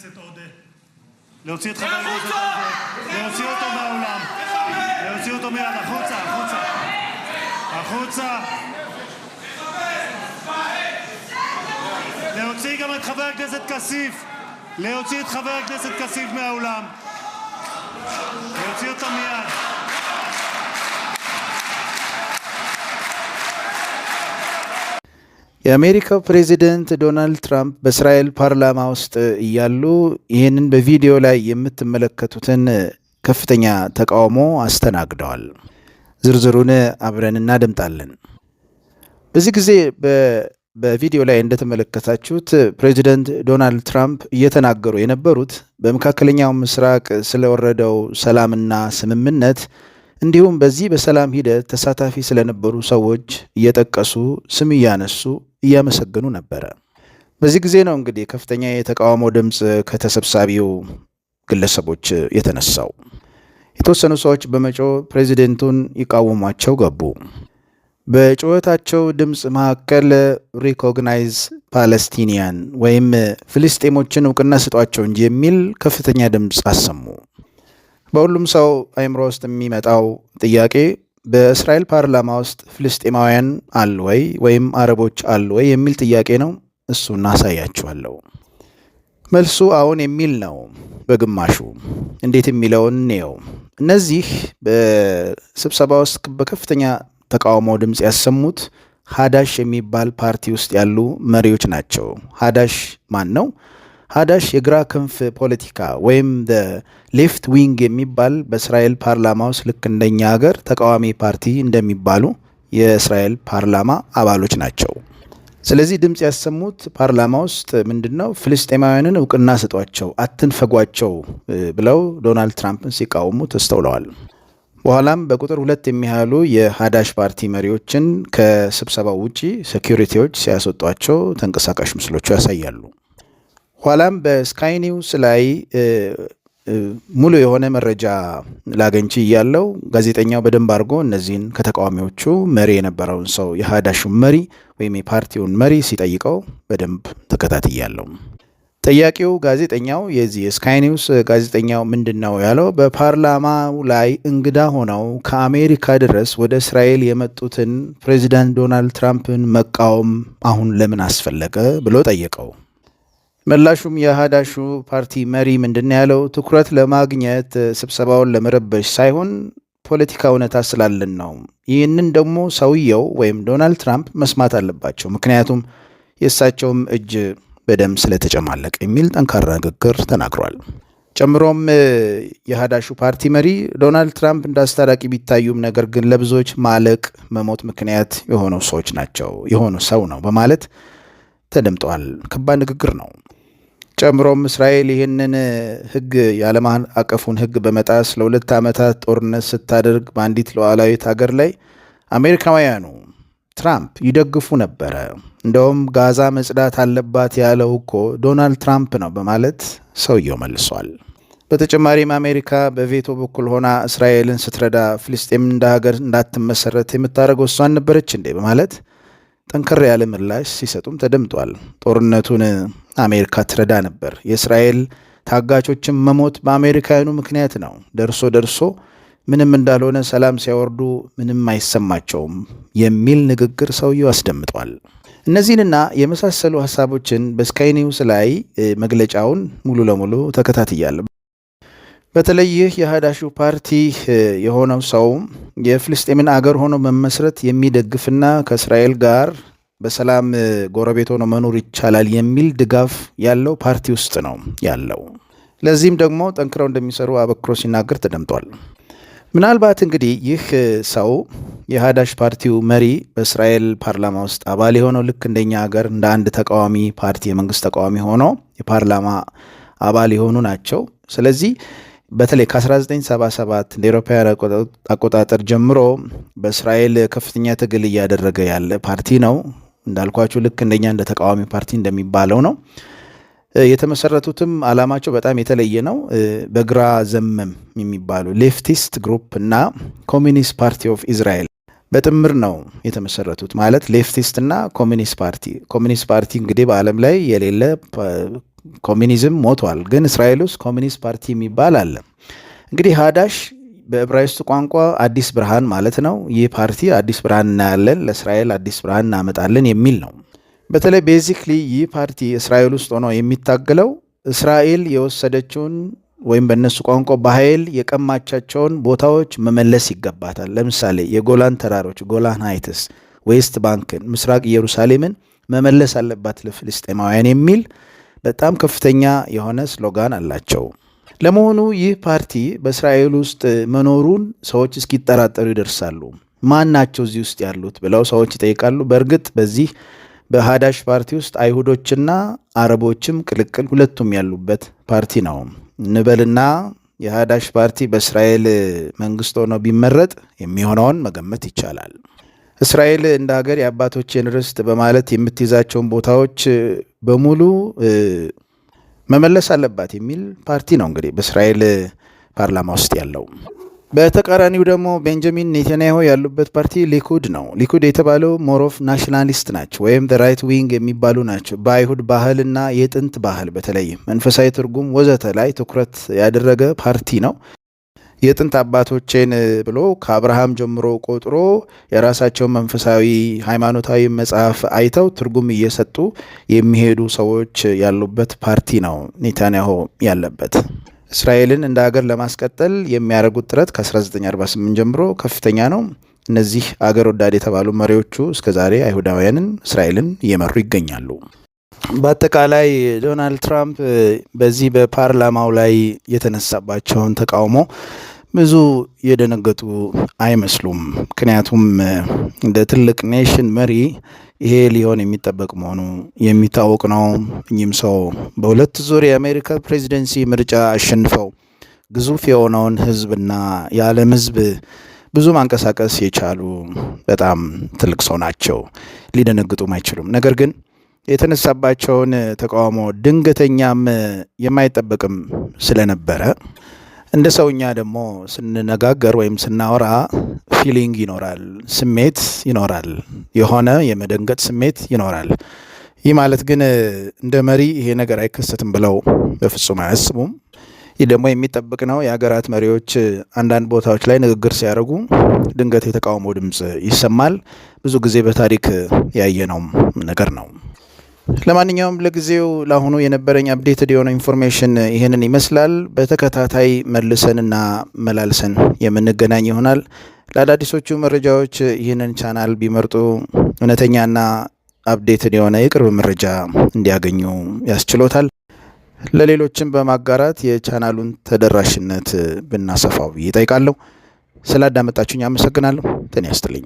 הכנסת עודה. להוציא את חבר הכנסת עודה. להוציא אותו מהאולם. להוציא אותו מיד. החוצה, החוצה. החוצה. להוציא גם את חבר הכנסת כסיף. להוציא את חבר הכנסת כסיף מהאולם. להוציא אותו מיד. የአሜሪካው ፕሬዚደንት ዶናልድ ትራምፕ በእስራኤል ፓርላማ ውስጥ እያሉ ይህንን በቪዲዮ ላይ የምትመለከቱትን ከፍተኛ ተቃውሞ አስተናግደዋል። ዝርዝሩን አብረን እናደምጣለን። በዚህ ጊዜ በቪዲዮ ላይ እንደተመለከታችሁት ፕሬዚደንት ዶናልድ ትራምፕ እየተናገሩ የነበሩት በመካከለኛው ምስራቅ ስለወረደው ሰላምና ስምምነት እንዲሁም በዚህ በሰላም ሂደት ተሳታፊ ስለነበሩ ሰዎች እየጠቀሱ ስም እያነሱ እያመሰገኑ ነበረ። በዚህ ጊዜ ነው እንግዲህ ከፍተኛ የተቃውሞ ድምፅ ከተሰብሳቢው ግለሰቦች የተነሳው። የተወሰኑ ሰዎች በመጮህ ፕሬዚደንቱን ይቃወሟቸው ገቡ። በጩኸታቸው ድምፅ መካከል ሪኮግናይዝ ፓለስቲኒያን ወይም ፍልስጤሞችን እውቅና ስጧቸው እንጂ የሚል ከፍተኛ ድምፅ አሰሙ። በሁሉም ሰው አይምሮ ውስጥ የሚመጣው ጥያቄ በእስራኤል ፓርላማ ውስጥ ፍልስጤማውያን አሉ ወይ ወይም አረቦች አሉ ወይ የሚል ጥያቄ ነው። እሱን አሳያችኋለሁ። መልሱ አዎን የሚል ነው በግማሹ። እንዴት የሚለውን እንየው። እነዚህ በስብሰባ ውስጥ በከፍተኛ ተቃውሞ ድምፅ ያሰሙት ሀዳሽ የሚባል ፓርቲ ውስጥ ያሉ መሪዎች ናቸው። ሀዳሽ ማን ነው? ሀዳሽ የግራ ክንፍ ፖለቲካ ወይም ሌፍት ዊንግ የሚባል በእስራኤል ፓርላማ ውስጥ ልክ እንደኛ ሀገር ተቃዋሚ ፓርቲ እንደሚባሉ የእስራኤል ፓርላማ አባሎች ናቸው። ስለዚህ ድምፅ ያሰሙት ፓርላማ ውስጥ ምንድነው? ፍልስጤማውያንን እውቅና ስጧቸው፣ አትንፈጓቸው ብለው ዶናልድ ትራምፕን ሲቃወሙ ተስተውለዋል። በኋላም በቁጥር 2 የሚያህሉ የሀዳሽ ፓርቲ መሪዎችን ከስብሰባው ውጪ ሴኩሪቲዎች ሲያስወጧቸው ተንቀሳቃሽ ምስሎቹ ያሳያሉ። ኋላም በስካይ ኒውስ ላይ ሙሉ የሆነ መረጃ ላገኝች እያለው ጋዜጠኛው በደንብ አድርጎ እነዚህን ከተቃዋሚዎቹ መሪ የነበረውን ሰው የሀዳሹን መሪ ወይም የፓርቲውን መሪ ሲጠይቀው በደንብ ተከታትያለሁ። ጠያቂው ጋዜጠኛው የዚህ የስካይ ኒውስ ጋዜጠኛው ምንድነው ያለው? በፓርላማው ላይ እንግዳ ሆነው ከአሜሪካ ድረስ ወደ እስራኤል የመጡትን ፕሬዚዳንት ዶናልድ ትራምፕን መቃወም አሁን ለምን አስፈለገ ብሎ ጠየቀው። ምላሹም የሀዳሹ ፓርቲ መሪ ምንድን ያለው? ትኩረት ለማግኘት ስብሰባውን ለመረበሽ ሳይሆን ፖለቲካ እውነታ ስላለን ነው። ይህንን ደግሞ ሰውየው ወይም ዶናልድ ትራምፕ መስማት አለባቸው፣ ምክንያቱም የእሳቸውም እጅ በደም ስለተጨማለቀ የሚል ጠንካራ ንግግር ተናግሯል። ጨምሮም የሀዳሹ ፓርቲ መሪ ዶናልድ ትራምፕ እንዳስታራቂ ቢታዩም ነገር ግን ለብዙዎች ማለቅ መሞት ምክንያት የሆኑ ሰው ነው በማለት ተደምጧል። ከባድ ንግግር ነው። ጨምሮም እስራኤል ይህንን ሕግ የዓለም አቀፉን ሕግ በመጣስ ለ2 ዓመታት ጦርነት ስታደርግ በአንዲት ሉዓላዊት ሀገር ላይ አሜሪካውያኑ ትራምፕ ይደግፉ ነበረ። እንደውም ጋዛ መጽዳት አለባት ያለው እኮ ዶናልድ ትራምፕ ነው በማለት ሰውየው መልሷል። በተጨማሪም አሜሪካ በቬቶ በኩል ሆና እስራኤልን ስትረዳ ፍልስጤም እንደ ሀገር እንዳትመሰረት የምታደርገው እሷን ነበረች እንዴ በማለት ጠንከር ያለ ምላሽ ሲሰጡም ተደምጧል። ጦርነቱን አሜሪካ ትረዳ ነበር፣ የእስራኤል ታጋቾችን መሞት በአሜሪካውያኑ ምክንያት ነው፣ ደርሶ ምንም እንዳልሆነ ሰላም ሲያወርዱ ምንም አይሰማቸውም የሚል ንግግር ሰውየው አስደምጧል። እነዚህንና የመሳሰሉ ሀሳቦችን በስካይ ኒውስ ላይ መግለጫውን ሙሉ ለሙሉ ተከታትያለሁ። በተለይ ይህ የሀዳሹ ፓርቲ የሆነው ሰው የፍልስጤምን አገር ሆኖ መመስረት የሚደግፍና ከእስራኤል ጋር በሰላም ጎረቤት ሆኖ መኖር ይቻላል የሚል ድጋፍ ያለው ፓርቲ ውስጥ ነው ያለው። ለዚህም ደግሞ ጠንክረው እንደሚሰሩ አበክሮ ሲናገር ተደምጧል። ምናልባት እንግዲህ ይህ ሰው የሀዳሽ ፓርቲው መሪ በእስራኤል ፓርላማ ውስጥ አባል የሆነው ልክ እንደኛ ሀገር እንደ አንድ ተቃዋሚ ፓርቲ የመንግስት ተቃዋሚ ሆኖ የፓርላማ አባል የሆኑ ናቸው። ስለዚህ በተለይ ከ1977 እንደ አውሮፓውያን አቆጣጠር ጀምሮ በእስራኤል ከፍተኛ ትግል እያደረገ ያለ ፓርቲ ነው። እንዳልኳችሁ ልክ እንደኛ እንደ ተቃዋሚ ፓርቲ እንደሚባለው ነው። የተመሰረቱትም ዓላማቸው በጣም የተለየ ነው። በግራ ዘመም የሚባሉ ሌፍቲስት ግሩፕ እና ኮሚኒስት ፓርቲ ኦፍ ኢዝራኤል በጥምር ነው የተመሰረቱት። ማለት ሌፍቲስት እና ኮሚኒስት ፓርቲ እንግዲህ በዓለም ላይ የሌለ ኮሚኒዝም ሞቷል። ግን እስራኤል ውስጥ ኮሚኒስት ፓርቲ የሚባል አለ። እንግዲህ ሀዳሽ በዕብራይስጥ ቋንቋ አዲስ ብርሃን ማለት ነው። ይህ ፓርቲ አዲስ ብርሃን እናያለን፣ ለእስራኤል አዲስ ብርሃን እናመጣለን የሚል ነው። በተለይ ቤዚክሊ ይህ ፓርቲ እስራኤል ውስጥ ሆኖ የሚታገለው እስራኤል የወሰደችውን ወይም በእነሱ ቋንቋ በኃይል የቀማቻቸውን ቦታዎች መመለስ ይገባታል። ለምሳሌ የጎላን ተራሮች፣ ጎላን ሃይትስ፣ ዌስት ባንክን፣ ምስራቅ ኢየሩሳሌምን መመለስ አለባት ለፍልስጤማውያን የሚል በጣም ከፍተኛ የሆነ ስሎጋን አላቸው። ለመሆኑ ይህ ፓርቲ በእስራኤል ውስጥ መኖሩን ሰዎች እስኪጠራጠሩ ይደርሳሉ። ማን ናቸው እዚህ ውስጥ ያሉት ብለው ሰዎች ይጠይቃሉ። በእርግጥ በዚህ በሀዳሽ ፓርቲ ውስጥ አይሁዶችና አረቦችም ቅልቅል ሁለቱም ያሉበት ፓርቲ ነው እንበልና የሀዳሽ ፓርቲ በእስራኤል መንግስት ሆኖ ቢመረጥ የሚሆነውን መገመት ይቻላል። እስራኤል እንደ ሀገር የአባቶችን ርስት በማለት የምትይዛቸውን ቦታዎች በሙሉ መመለስ አለባት የሚል ፓርቲ ነው እንግዲህ በእስራኤል ፓርላማ ውስጥ ያለው። በተቃራኒው ደግሞ ቤንጃሚን ኔታንያሁ ያሉበት ፓርቲ ሊኩድ ነው። ሊኩድ የተባለው ሞሮፍ ናሽናሊስት ናቸው ወይም ራይት ዊንግ የሚባሉ ናቸው። በአይሁድ ባህልና የጥንት ባህል በተለይም መንፈሳዊ ትርጉም ወዘተ ላይ ትኩረት ያደረገ ፓርቲ ነው። የጥንት አባቶቼን ብሎ ከአብርሃም ጀምሮ ቆጥሮ የራሳቸውን መንፈሳዊ ሃይማኖታዊ መጽሐፍ አይተው ትርጉም እየሰጡ የሚሄዱ ሰዎች ያሉበት ፓርቲ ነው ኔታንያሁ ያለበት። እስራኤልን እንደ ሀገር ለማስቀጠል የሚያደርጉት ጥረት ከ1948 ጀምሮ ከፍተኛ ነው። እነዚህ አገር ወዳድ የተባሉ መሪዎቹ እስከዛሬ አይሁዳውያንን እስራኤልን እየመሩ ይገኛሉ። በአጠቃላይ ዶናልድ ትራምፕ በዚህ በፓርላማው ላይ የተነሳባቸውን ተቃውሞ ብዙ የደነገጡ አይመስሉም። ምክንያቱም እንደ ትልቅ ኔሽን መሪ ይሄ ሊሆን የሚጠበቅ መሆኑ የሚታወቅ ነው። እኚህም ሰው በሁለት ዙር የአሜሪካ ፕሬዚደንሲ ምርጫ አሸንፈው ግዙፍ የሆነውን ህዝብና የዓለም ህዝብ ብዙ ማንቀሳቀስ የቻሉ በጣም ትልቅ ሰው ናቸው። ሊደነግጡም አይችሉም። ነገር ግን የተነሳባቸውን ተቃውሞ ድንገተኛም የማይጠበቅም ስለነበረ እንደ ሰውኛ ደግሞ ስንነጋገር ወይም ስናወራ ፊሊንግ ይኖራል፣ ስሜት ይኖራል፣ የሆነ የመደንገጥ ስሜት ይኖራል። ይህ ማለት ግን እንደ መሪ ይሄ ነገር አይከሰትም ብለው በፍጹም አያስቡም። ይህ ደግሞ የሚጠብቅ ነው። የሀገራት መሪዎች አንዳንድ ቦታዎች ላይ ንግግር ሲያደርጉ ድንገት የተቃውሞ ድምፅ ይሰማል። ብዙ ጊዜ በታሪክ ያየነው ነገር ነው። ለማንኛውም ለጊዜው ለአሁኑ የነበረኝ አፕዴትድ የሆነ ኢንፎርሜሽን ይህንን ይመስላል። በተከታታይ መልሰንና መላልሰን የምንገናኝ ይሆናል። ለአዳዲሶቹ መረጃዎች ይህንን ቻናል ቢመርጡ እውነተኛና አፕዴትድ የሆነ የቅርብ መረጃ እንዲያገኙ ያስችሎታል። ለሌሎችም በማጋራት የቻናሉን ተደራሽነት ብናሰፋው ይጠይቃለሁ። ስላዳመጣችሁኝ አመሰግናለሁ። ጤና ይስጥልኝ።